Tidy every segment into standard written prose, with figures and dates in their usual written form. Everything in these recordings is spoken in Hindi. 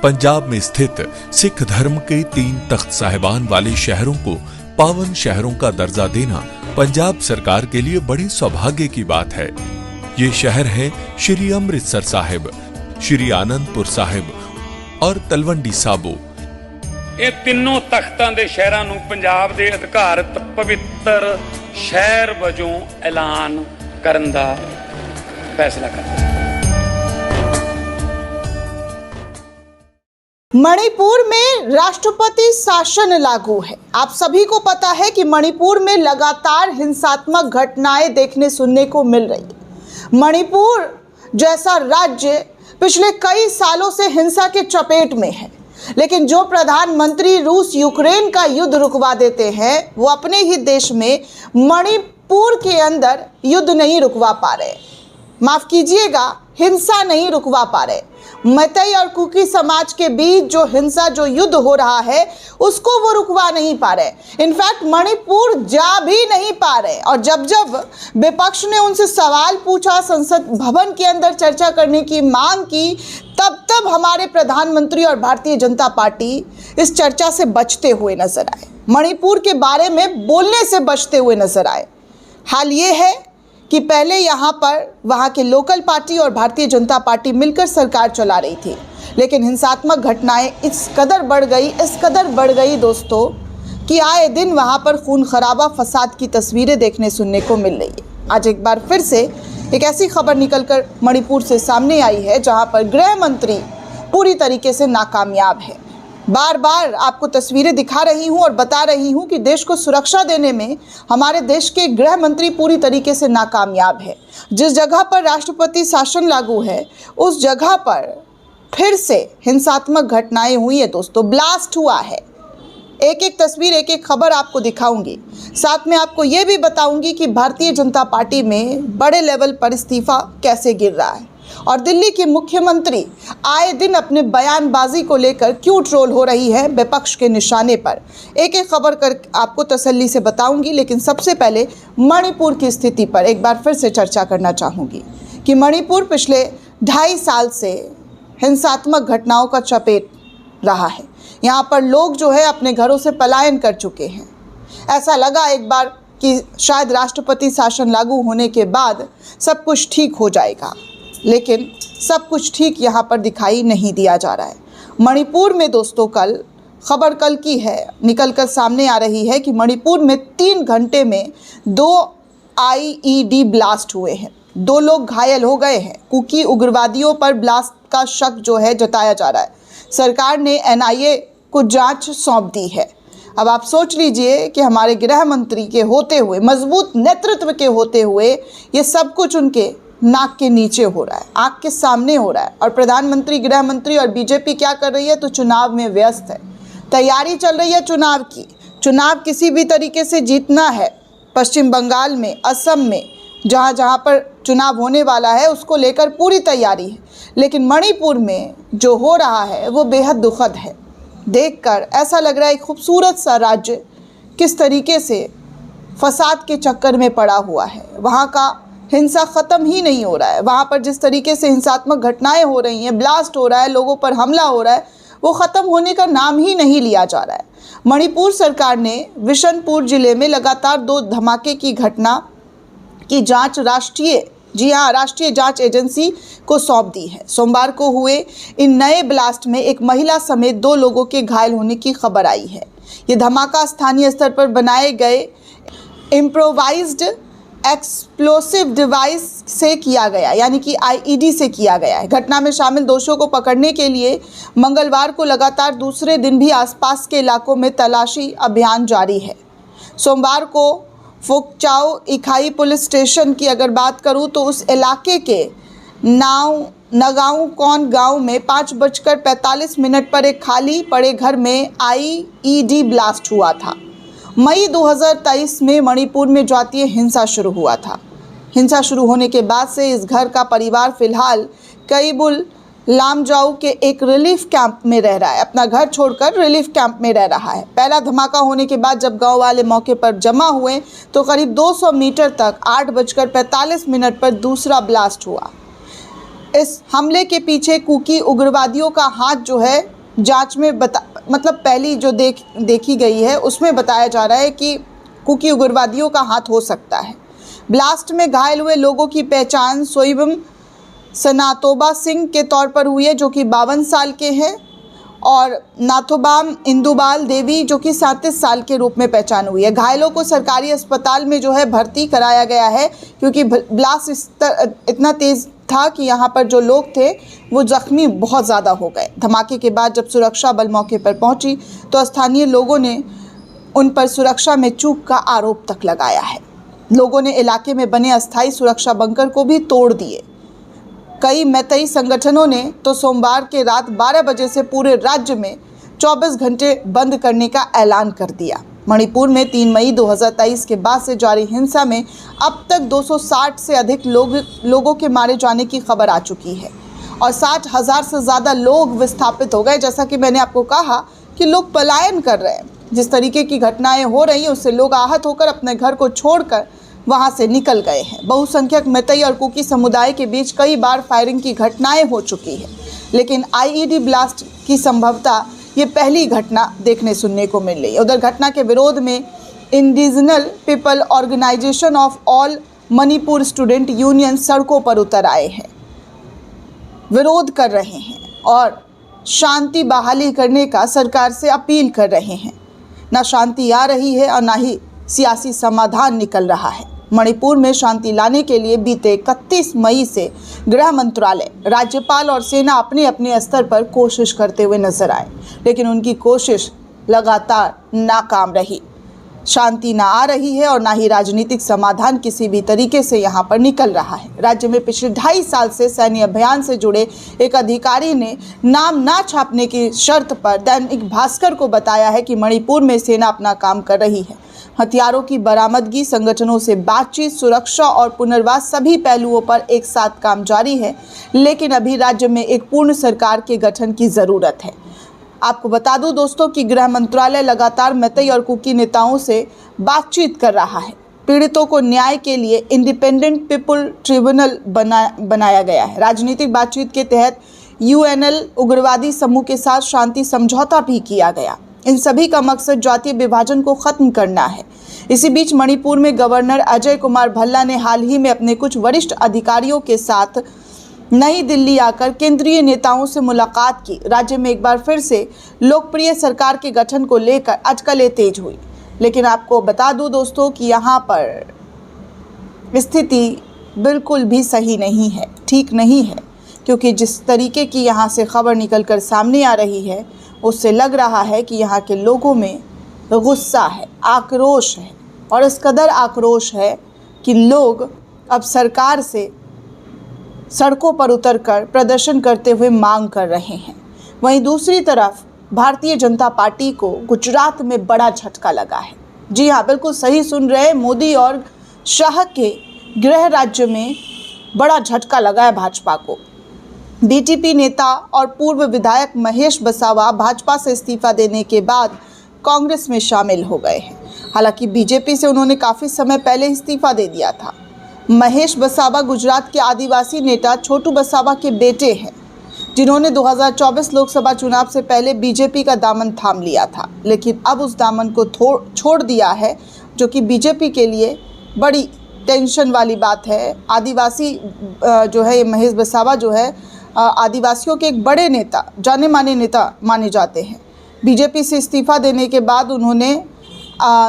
पंजाब में स्थित सिख धर्म के 3 तख्त साहिबान वाले शहरों को पावन शहरों का दर्जा देना पंजाब सरकार के लिए बड़े सौभाग्य की बात है। ये शहर है श्री अमृतसर साहिब, श्री आनंदपुर साहिब और तलवंडी साबो। ਇਹ ਤਿੰਨੋਂ ਤਖਤਾਂ ਦੇ ਸ਼ਹਿਰਾਂ ਨੂੰ ਪੰਜਾਬ ਦੇ ਅਧਿਕਾਰਤ ਪਵਿੱਤਰ ਸ਼ਹਿਰ ਵਜੋਂ ਐਲਾਨ ਕਰਨ ਦਾ ਫੈਸਲਾ ਕਰਦਾ ਹੈ। मणिपुर में राष्ट्रपति शासन लागू है। आप सभी को पता है कि मणिपुर में लगातार हिंसात्मक घटनाएं देखने सुनने को मिल रही है। मणिपुर जैसा राज्य पिछले कई सालों से हिंसा के चपेट में है, लेकिन जो प्रधानमंत्री रूस यूक्रेन का युद्ध रुकवा देते हैं, वो अपने ही देश में मणिपुर के अंदर युद्ध नहीं रुकवा पा रहे। माफ कीजिएगा, हिंसा नहीं रुकवा पा रहे। मैतई और कुकी समाज के बीच जो हिंसा, जो युद्ध हो रहा है, उसको वो रुकवा नहीं पा रहे। इनफैक्ट मणिपुर जा भी नहीं पा रहे। और जब जब विपक्ष ने उनसे सवाल पूछा, संसद भवन के अंदर चर्चा करने की मांग की, तब तब हमारे प्रधानमंत्री और भारतीय जनता पार्टी इस चर्चा से बचते हुए नजर आए, मणिपुर के बारे में बोलने से बचते हुए नजर आए। हाल ये है कि पहले यहाँ पर वहाँ के लोकल पार्टी और भारतीय जनता पार्टी मिलकर सरकार चला रही थी, लेकिन हिंसात्मक घटनाएं इस कदर बढ़ गई दोस्तों कि आए दिन वहाँ पर खून खराबा, फसाद की तस्वीरें देखने सुनने को मिल रही है। आज एक बार फिर से एक ऐसी खबर निकलकर मणिपुर से सामने आई है जहाँ पर गृह मंत्री पूरी तरीके से नाकामयाब है। बार बार आपको तस्वीरें दिखा रही हूं और बता रही हूं कि देश को सुरक्षा देने में हमारे देश के गृह मंत्री पूरी तरीके से नाकामयाब है। जिस जगह पर राष्ट्रपति शासन लागू है, उस जगह पर फिर से हिंसात्मक घटनाएं हुई है दोस्तों, ब्लास्ट हुआ है। एक एक तस्वीर, एक एक खबर आपको दिखाऊंगी। साथ में आपको ये भी बताऊंगी कि भारतीय जनता पार्टी में बड़े लेवल पर इस्तीफा कैसे गिर रहा है और दिल्ली की मुख्यमंत्री आए दिन अपने बयानबाजी को लेकर क्यों ट्रोल हो रही है विपक्ष के निशाने पर। एक एक खबर कर आपको तसल्ली से बताऊंगी, लेकिन सबसे पहले मणिपुर की स्थिति पर एक बार फिर से चर्चा करना चाहूँगी कि मणिपुर पिछले 2.5 साल से हिंसात्मक घटनाओं का चपेट रहा है। यहाँ पर लोग जो है अपने घरों से पलायन कर चुके हैं। ऐसा लगा एक बार कि शायद राष्ट्रपति शासन लागू होने के बाद सब कुछ ठीक हो जाएगा, लेकिन सब कुछ ठीक यहाँ पर दिखाई नहीं दिया जा रहा है। मणिपुर में दोस्तों खबर कल की है, निकलकर सामने आ रही है कि मणिपुर में 3 घंटे में 2 IED ब्लास्ट हुए हैं, 2 लोग घायल हो गए हैं। कुकी उग्रवादियों पर ब्लास्ट का शक जो है जताया जा रहा है। सरकार ने NIA को जांच सौंप दी है। अब आप सोच लीजिए कि हमारे गृह मंत्री के होते हुए, मजबूत नेतृत्व के होते हुए, ये सब कुछ उनके नाक के नीचे हो रहा है, आँख के सामने हो रहा है। और प्रधानमंत्री, गृह मंत्री और बीजेपी क्या कर रही है? तो चुनाव में व्यस्त है। तैयारी चल रही है चुनाव की। चुनाव किसी भी तरीके से जीतना है। पश्चिम बंगाल में, असम में, जहाँ पर चुनाव होने वाला है, उसको लेकर पूरी तैयारी है। लेकिन मणिपुर में जो हो रहा है वो बेहद दुखद है। देखकर ऐसा लग रहा है एक खूबसूरत सा राज्य किस तरीके से फसाद के चक्कर में पड़ा हुआ है। वहाँ का हिंसा ख़त्म ही नहीं हो रहा है। वहाँ पर जिस तरीके से हिंसात्मक घटनाएं हो रही हैं, ब्लास्ट हो रहा है, लोगों पर हमला हो रहा है, वो ख़त्म होने का नाम ही नहीं लिया जा रहा है। मणिपुर सरकार ने बिशनपुर जिले में लगातार 2 धमाके की घटना की जांच राष्ट्रीय जांच एजेंसी को सौंप दी है। सोमवार को हुए इन नए ब्लास्ट में एक महिला समेत 2 लोगों के घायल होने की खबर आई है। ये धमाका स्थानीय स्तर पर बनाए गए इम्प्रोवाइज्ड एक्सप्लोसिव डिवाइस से किया गया, यानी कि IED से किया गया है। घटना में शामिल दोषियों को पकड़ने के लिए मंगलवार को लगातार दूसरे दिन भी आसपास के इलाकों में तलाशी अभियान जारी है। सोमवार को फोकचाओ इकाई पुलिस स्टेशन की अगर बात करूं तो उस इलाके के नगांव कौन गांव में 5:45 पर एक खाली पड़े घर में IED ब्लास्ट हुआ था। मई 2023 में मणिपुर में जातीय हिंसा शुरू हुआ था। हिंसा शुरू होने के बाद से इस घर का परिवार फिलहाल कैबुल लामजाऊ के एक रिलीफ कैंप में रह रहा है। अपना घर छोड़कर रिलीफ कैंप में रह रहा है। पहला धमाका होने के बाद जब गांव वाले मौके पर जमा हुए तो करीब 200 मीटर तक 8:45 पर दूसरा ब्लास्ट हुआ। इस हमले के पीछे कुकी उग्रवादियों का हाथ जो है जांच में पहली जो देखी गई है उसमें बताया जा रहा है कि कुकी उग्रवादियों का हाथ हो सकता है। ब्लास्ट में घायल हुए लोगों की पहचान सोइबम सनातोबा सिंह के तौर पर हुई है, जो कि 52 साल के हैं, और नाथोबाम इंदुबाल देवी जो कि 37 साल के रूप में पहचान हुई है। घायलों को सरकारी अस्पताल में जो है भर्ती कराया गया है, क्योंकि ब्लास्ट इतना तेज़ था कि यहाँ पर जो लोग थे वो जख्मी बहुत ज़्यादा हो गए। धमाके के बाद जब सुरक्षा बल मौके पर पहुंची तो स्थानीय लोगों ने उन पर सुरक्षा में चूक का आरोप तक लगाया है। लोगों ने इलाके में बने अस्थायी सुरक्षा बंकर को भी तोड़ दिए। कई मैतेई संगठनों ने तो सोमवार के रात 12 बजे से पूरे राज्य में 24 घंटे बंद करने का ऐलान कर दिया। मणिपुर में 3 मई 2023 के बाद से जारी हिंसा में अब तक 260 से अधिक लोगों के मारे जाने की खबर आ चुकी है और 60,000 से ज़्यादा लोग विस्थापित हो गए। जैसा कि मैंने आपको कहा कि लोग पलायन कर रहे हैं। जिस तरीके की घटनाएं हो रही हैं उससे लोग आहत होकर अपने घर को छोड़कर वहां से निकल गए हैं। बहुसंख्यक मैतेई और कुकी समुदाय के बीच कई बार फायरिंग की घटनाएं हो चुकी है, लेकिन आईईडी ब्लास्ट की संभवतः ये पहली घटना देखने सुनने को मिल रही है। उधर घटना के विरोध में indigenous people organisation of all Manipur student union सड़कों पर उतर आए हैं, विरोध कर रहे हैं और शांति बहाली करने का सरकार से अपील कर रहे हैं। ना शांति आ रही है और ना ही सियासी समाधान निकल रहा है। मणिपुर में शांति लाने के लिए बीते 31 मई से गृह मंत्रालय, राज्यपाल और सेना अपने अपने स्तर पर कोशिश करते हुए नजर आए, लेकिन उनकी कोशिश लगातार नाकाम रही। शांति ना आ रही है और ना ही राजनीतिक समाधान किसी भी तरीके से यहाँ पर निकल रहा है। राज्य में पिछले 2.5 साल से सैन्य अभियान से जुड़े एक अधिकारी ने नाम ना छापने की शर्त पर दैनिक भास्कर को बताया है कि मणिपुर में सेना अपना काम कर रही है। हथियारों की बरामदगी, संगठनों से बातचीत, सुरक्षा और पुनर्वास सभी पहलुओं पर एक साथ काम जारी है, लेकिन अभी राज्य में एक पूर्ण सरकार के गठन की ज़रूरत है। आपको बता दूं दोस्तों कि गृह मंत्रालय लगातार मैतेई और कुकी नेताओं से बातचीत कर रहा है। पीड़ितों को न्याय के लिए इंडिपेंडेंट पीपल ट्रिब्यूनल बनाया गया है। राजनीतिक बातचीत के तहत यूएनएल उग्रवादी समूह के साथ शांति समझौता भी किया गया। इन सभी का मकसद जातीय विभाजन को खत्म करना है। इसी बीच मणिपुर में गवर्नर अजय कुमार भल्ला ने हाल ही में अपने कुछ वरिष्ठ अधिकारियों के साथ नई दिल्ली आकर केंद्रीय नेताओं से मुलाकात की। राज्य में एक बार फिर से लोकप्रिय सरकार के गठन को लेकर अटकलें तेज हुई, लेकिन आपको बता दूं दोस्तों कि यहाँ पर स्थिति बिल्कुल भी सही नहीं है, ठीक नहीं है, क्योंकि जिस तरीके की यहाँ से खबर निकलकर सामने आ रही है उससे लग रहा है कि यहाँ के लोगों में गुस्सा है, आक्रोश है, और इस कदर आक्रोश है कि लोग अब सरकार से सड़कों पर उतरकर प्रदर्शन करते हुए मांग कर रहे हैं। वहीं दूसरी तरफ भारतीय जनता पार्टी को गुजरात में बड़ा झटका लगा है। जी हाँ, बिल्कुल सही सुन रहे हैं, मोदी और शाह के गृह राज्य में बड़ा झटका लगा है भाजपा को। बीटीपी नेता और पूर्व विधायक महेश बसावा भाजपा से इस्तीफा देने के बाद कांग्रेस में शामिल हो गए हैं। हालांकि बीजेपी से उन्होंने काफ़ी समय पहले इस्तीफा दे दिया था। महेश बसावा गुजरात के आदिवासी नेता छोटू बसावा के बेटे हैं, जिन्होंने 2024 लोकसभा चुनाव से पहले बीजेपी का दामन थाम लिया था, लेकिन अब उस दामन को छोड़ दिया है, जो कि बीजेपी के लिए बड़ी टेंशन वाली बात है। आदिवासी जो है ये महेश बसावा जो है आदिवासियों के एक बड़े नेता, जाने माने नेता माने जाते हैं। बीजेपी से इस्तीफा देने के बाद उन्होंने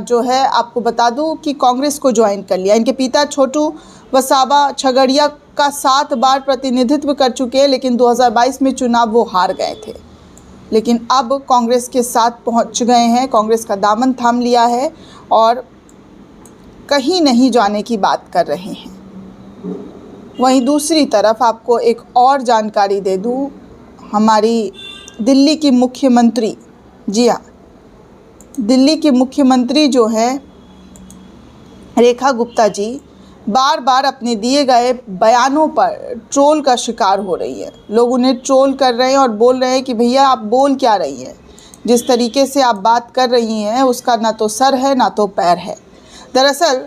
जो है आपको बता दूं कि कांग्रेस को ज्वाइन कर लिया। इनके पिता छोटू बसावा छगड़िया का 7 बार प्रतिनिधित्व कर चुके हैं, लेकिन 2022 में चुनाव वो हार गए थे, लेकिन अब कांग्रेस के साथ पहुंच गए हैं, कांग्रेस का दामन थाम लिया है और कहीं नहीं जाने की बात कर रहे हैं। वहीं दूसरी तरफ आपको एक और जानकारी दे दूं, हमारी दिल्ली की मुख्यमंत्री, जी हाँ, दिल्ली की मुख्यमंत्री जो हैं रेखा गुप्ता जी बार बार अपने दिए गए बयानों पर ट्रोल का शिकार हो रही है। लोग उन्हें ट्रोल कर रहे हैं और बोल रहे हैं कि भैया आप बोल क्या रही हैं, जिस तरीके से आप बात कर रही हैं उसका ना तो सर है ना तो पैर है। दरअसल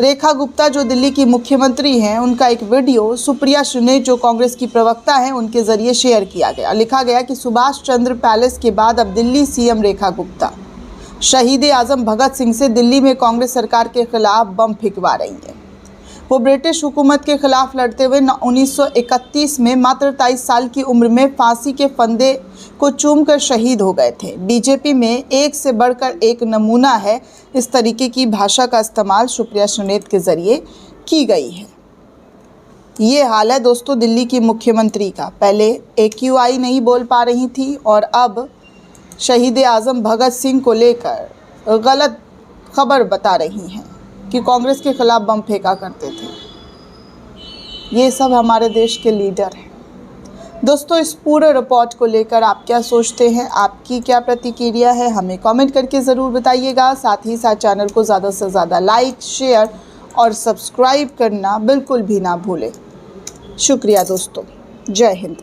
रेखा गुप्ता जो दिल्ली की मुख्यमंत्री हैं, उनका एक वीडियो सुप्रिया सुनीत जो कांग्रेस की प्रवक्ता हैं उनके जरिए शेयर किया गया। लिखा गया कि सुभाष चंद्र पैलेस के बाद अब दिल्ली सीएम रेखा गुप्ता शहीद आजम भगत सिंह से दिल्ली में कांग्रेस सरकार के खिलाफ बम फेंकवा रही हैं। वो ब्रिटिश हुकूमत के खिलाफ लड़ते हुए 1931 में मात्र 23 साल की उम्र में फांसी के फंदे को चूमकर शहीद हो गए थे। बीजेपी में एक से बढ़कर एक नमूना है। इस तरीके की भाषा का इस्तेमाल सुप्रिया सुनीत के जरिए की गई है। ये हाल है दोस्तों दिल्ली की मुख्यमंत्री का। पहले AQI नहीं बोल पा रही थी और अब शहीद आजम भगत सिंह को लेकर गलत खबर बता रही हैं कि कांग्रेस के खिलाफ बम फेंका करते थे। ये सब हमारे देश के लीडर हैं। दोस्तों, इस पूरे रिपोर्ट को लेकर आप क्या सोचते हैं, आपकी क्या प्रतिक्रिया है, हमें कमेंट करके ज़रूर बताइएगा। साथ ही साथ चैनल को ज़्यादा से ज़्यादा लाइक, शेयर और सब्सक्राइब करना बिल्कुल भी ना भूलें। शुक्रिया दोस्तों। जय हिंद।